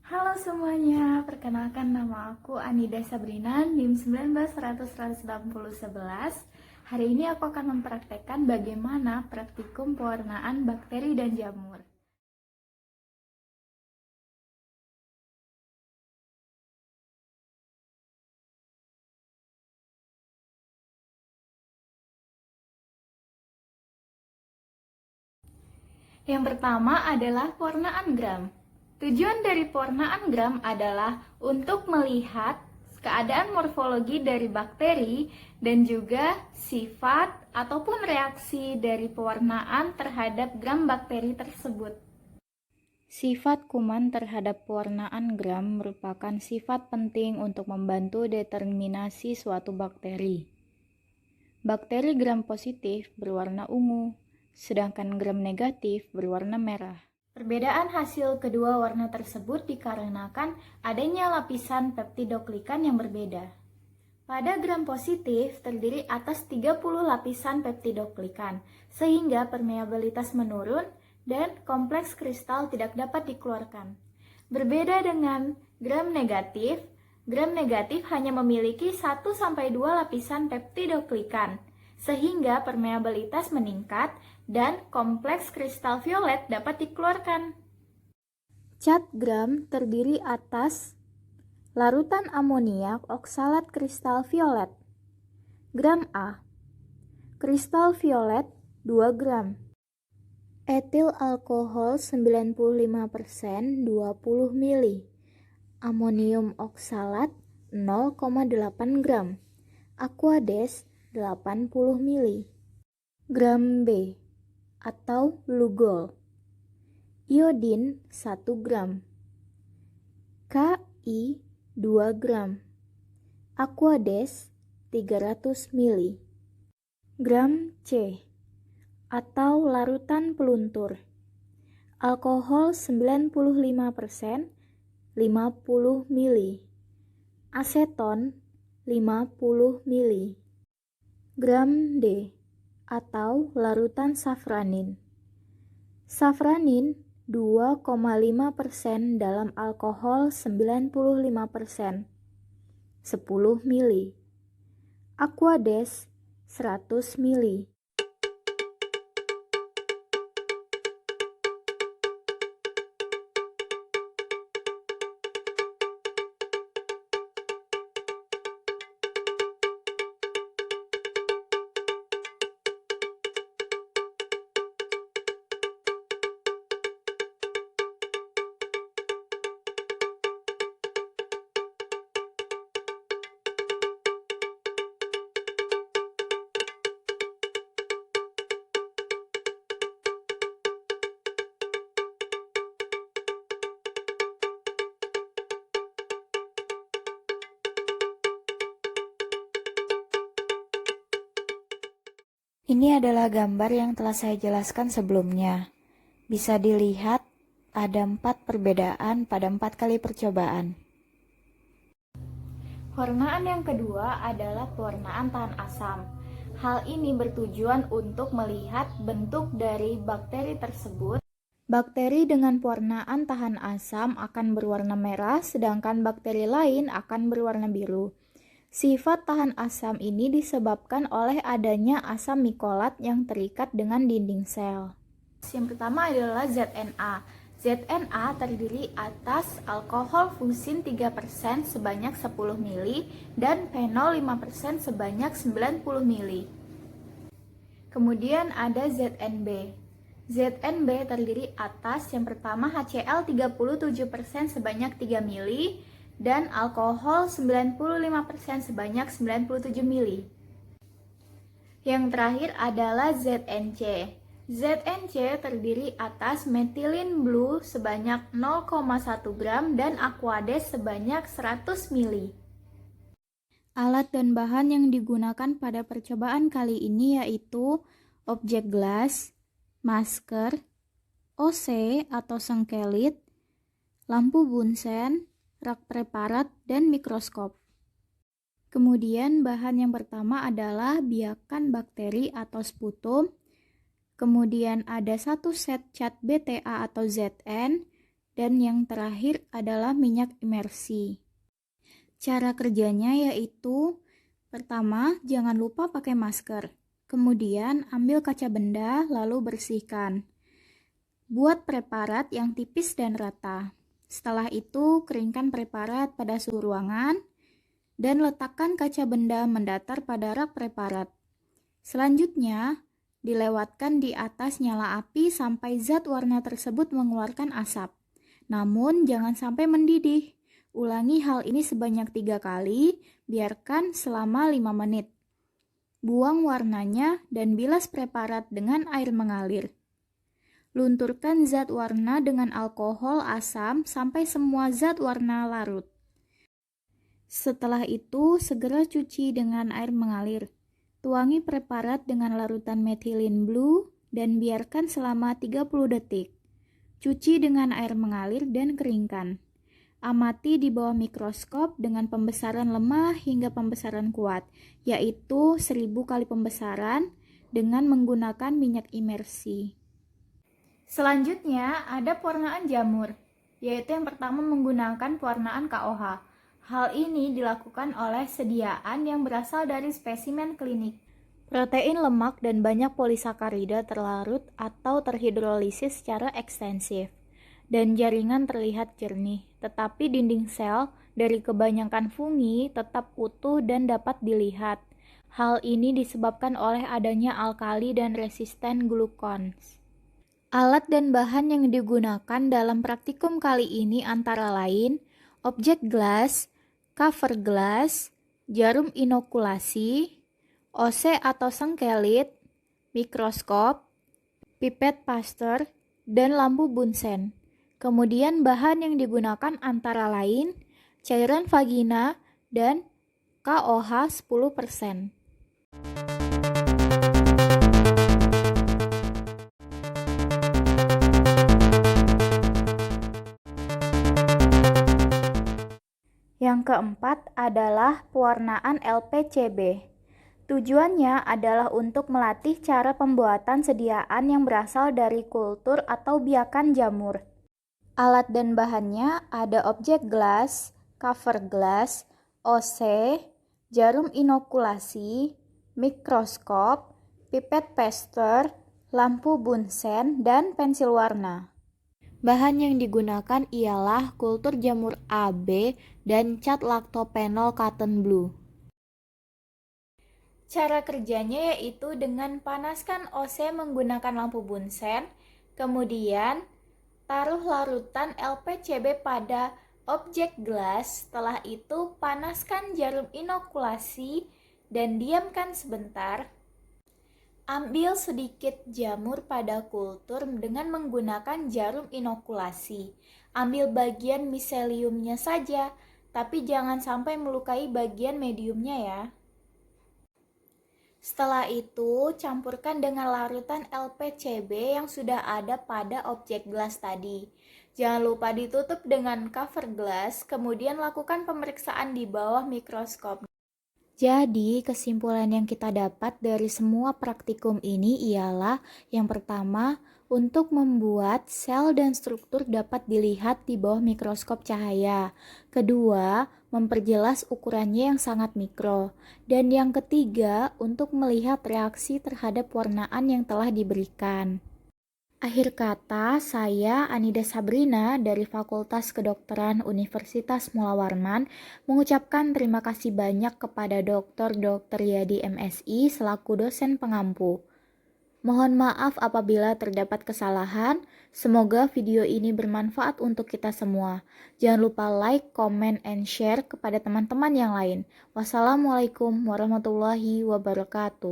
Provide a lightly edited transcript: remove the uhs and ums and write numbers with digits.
Halo semuanya, perkenalkan nama aku Anida Sabrina, NIM 19001811. Hari ini aku akan mempraktekkan bagaimana praktikum pewarnaan bakteri dan jamur. Yang pertama adalah pewarnaan gram. Tujuan dari pewarnaan gram adalah untuk melihat keadaan morfologi dari bakteri dan juga sifat ataupun reaksi dari pewarnaan terhadap gram bakteri tersebut. Sifat kuman terhadap pewarnaan gram merupakan sifat penting untuk membantu determinasi suatu bakteri. Bakteri gram positif berwarna ungu, sedangkan gram negatif berwarna merah. Perbedaan hasil kedua warna tersebut dikarenakan adanya lapisan peptidoglikan yang berbeda. Pada gram positif terdiri atas 30 lapisan peptidoglikan, sehingga permeabilitas menurun dan kompleks kristal tidak dapat dikeluarkan. Berbeda dengan gram negatif hanya memiliki 1-2 lapisan peptidoglikan, sehingga permeabilitas meningkat dan kompleks kristal violet dapat dikeluarkan. Cat gram terdiri atas larutan amoniak oksalat kristal violet. Gram A. Kristal violet 2 gram. Etil alkohol 95% 20 ml. Amonium oksalat 0,8 gram. Aquades 80 ml. Gram B atau Lugol. Iodin 1 gram. Ki 2 gram. Aquades 300 ml. Gram C atau larutan peluntur. Alkohol 95%, 50 ml. Aseton 50 ml. Gram D atau larutan safranin. Safranin 2,5% dalam alkohol 95%, 10 ml. Aquades 100 ml. Ini adalah gambar yang telah saya jelaskan sebelumnya. Bisa dilihat ada 4 perbedaan pada 4 kali percobaan. Pewarnaan yang kedua adalah pewarnaan tahan asam. Hal ini bertujuan untuk melihat bentuk dari bakteri tersebut. Bakteri dengan pewarnaan tahan asam akan berwarna merah, sedangkan bakteri lain akan berwarna biru. Sifat tahan asam ini disebabkan oleh adanya asam mikolat yang terikat dengan dinding sel. Yang pertama adalah ZNA. ZNA terdiri atas alkohol fusin 3% sebanyak 10 ml dan fenol 5% sebanyak 90 ml. Kemudian ada ZNB. ZNB terdiri atas yang pertama HCl 37% sebanyak 3 ml dan alkohol 95% sebanyak 97 ml. Yang terakhir adalah ZNC. ZNC terdiri atas methylene blue sebanyak 0,1 gram dan Aquades sebanyak 100 ml. Alat dan bahan yang digunakan pada percobaan kali ini yaitu objek gelas, masker, OC atau sengkelit, lampu bunsen, rak preparat, dan mikroskop. Kemudian bahan yang pertama adalah biakan bakteri atau sputum. Kemudian ada 1 set cat BTA atau ZN dan yang terakhir adalah minyak imersi. Cara kerjanya yaitu, pertama, jangan lupa pakai masker. Kemudian, ambil kaca benda lalu bersihkan. Buat preparat yang tipis dan rata. Setelah itu, keringkan preparat pada suhu ruangan dan letakkan kaca benda mendatar pada rak preparat. Selanjutnya, dilewatkan di atas nyala api sampai zat warna tersebut mengeluarkan asap. Namun, jangan sampai mendidih. Ulangi hal ini sebanyak 3 kali, biarkan selama 5 menit. Buang warnanya dan bilas preparat dengan air mengalir. Lunturkan zat warna dengan alkohol asam sampai semua zat warna larut. Setelah itu, segera cuci dengan air mengalir. Tuangi preparat dengan larutan methylene blue dan biarkan selama 30 detik. Cuci dengan air mengalir dan keringkan. Amati di bawah mikroskop dengan pembesaran lemah hingga pembesaran kuat, yaitu 1000 kali pembesaran dengan menggunakan minyak imersi. Selanjutnya ada pewarnaan jamur, yaitu yang pertama menggunakan pewarnaan KOH. Hal ini dilakukan oleh sediaan yang berasal dari spesimen klinik. Protein, lemak, dan banyak polisakarida terlarut atau terhidrolisis secara ekstensif, dan jaringan terlihat jernih, tetapi dinding sel dari kebanyakan fungi tetap utuh dan dapat dilihat. Hal ini disebabkan oleh adanya alkali dan resisten glukon. Alat dan bahan yang digunakan dalam praktikum kali ini antara lain objek glass, cover glass, jarum inokulasi, OC atau sengkelit, mikroskop, pipet Pasteur, dan lampu Bunsen. Kemudian bahan yang digunakan antara lain cairan vagina dan KOH 10%. Yang keempat adalah pewarnaan LPCB. Tujuannya adalah untuk melatih cara pembuatan sediaan yang berasal dari kultur atau biakan jamur. Alat dan bahannya ada objek glass, cover glass, OC, jarum inokulasi, mikroskop, pipet Pasteur, lampu Bunsen, dan pensil warna. Bahan yang digunakan ialah kultur jamur AB dan cat lactopenol cotton blue. Cara kerjanya yaitu dengan panaskan OC menggunakan lampu Bunsen, kemudian taruh larutan LPCB pada objek gelas, setelah itu panaskan jarum inokulasi dan diamkan sebentar. Ambil sedikit jamur pada kultur dengan menggunakan jarum inokulasi. Ambil bagian miseliumnya saja, tapi jangan sampai melukai bagian mediumnya ya. Setelah itu, campurkan dengan larutan LPCB yang sudah ada pada objek gelas tadi. Jangan lupa ditutup dengan cover gelas, kemudian lakukan pemeriksaan di bawah mikroskop. Jadi, kesimpulan yang kita dapat dari semua praktikum ini ialah yang pertama, untuk membuat sel dan struktur dapat dilihat di bawah mikroskop cahaya. Kedua, memperjelas ukurannya yang sangat mikro. Dan yang ketiga, untuk melihat reaksi terhadap warnaan yang telah diberikan. Akhir kata, saya Anida Sabrina dari Fakultas Kedokteran Universitas Mula Warman mengucapkan terima kasih banyak kepada Dr. Yadi MSI selaku dosen pengampu. Mohon maaf apabila terdapat kesalahan. Semoga video ini bermanfaat untuk kita semua. Jangan lupa like, comment, and share kepada teman-teman yang lain. Wassalamualaikum warahmatullahi wabarakatuh.